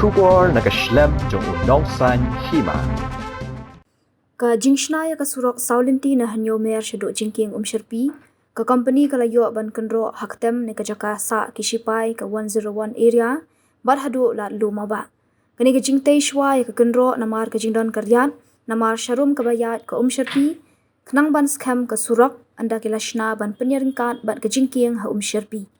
Shubor nakaslem jong unongsan Hima. Ka Shna ya ka Surok saulinti na hanyo mer shado jingking Sherpi, ka company ka layo ban Kynroh Ktem ne ka jaka sa ki Shipai ka 101 area, bar hado la Lummawbah. Kani ka jingtay shwa ya ka Kynroh namar ka jingdon karyat, namar sharum ka bayat ka Sherpi, knang ban scam ka Surok, anda kila Shna ban penyeringkat ban ka jingking Sherpi.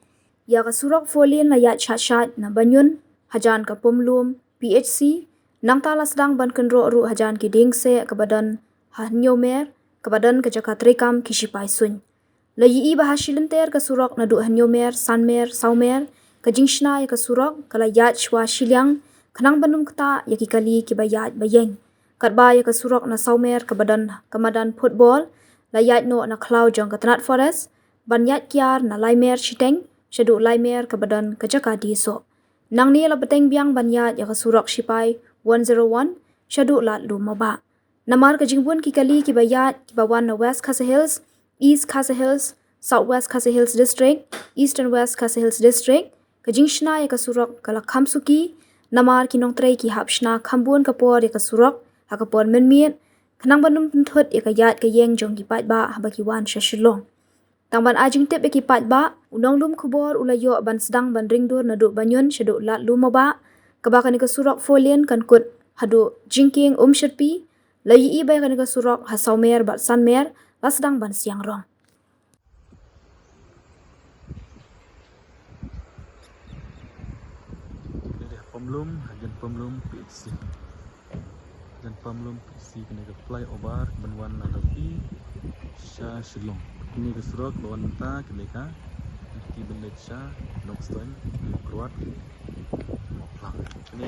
Ya ka Surok folien la yat shat na banyun, hajan ka pumlum, PHC, nang tala Sdang ban Kynroh ru hajan ki dingse ke badan hanyo mer ke badan ke jaka trekam ki Shipai sun. La yi bahashilenter ke Surok na du hanyo mer sanmer saumer ke Shna ya ke Surok kala yat shwa shilyang kenang banum kta ya ki kali ki bayat bayeng. Katba ya ke Surok na saumer ke badan football la yat no na cloud jong ke Tanat Forest ban yat kiar na laimer Sdang shadu laimer ke badan ke jaka diso. Nang ni la beteng biang banyat ya ke Surok Shipai 101 shadu lat Lummawbah. Namar ka jingbun ki kali ki bayat ki bawan na West Khasi Hills, East Khasi Hills, Southwest Khasi Hills District, East and West Khasi Hills District, ka Shna ya ka Surok kala khamsuki, namar ki nong tray ki hap Shna khambun ka por ya ka Surok, ha ka por menmiet, kanang banum penthut ya ka yat ka yeng jong ki pat ba haba ki wan shashilong. Tang ban ajing tip ya ki pat ba, unong lum kubor ulayo ban Sdang ban ringdur na du banyun shadu lat Lummawbah, kabaka ni ka Surok folien kan kut hadu jingking Sherpi, layi ibay kan ka Surok ha saumer bat sanmer la Sdang ban siang rong. Pemlum hajan pemlum PHC dan pemlum PHC kena ke flyover benwan nalapi sha shilong ini ke Surok bawan menta kena ka ki belet sha lokstoin keluar moplang ini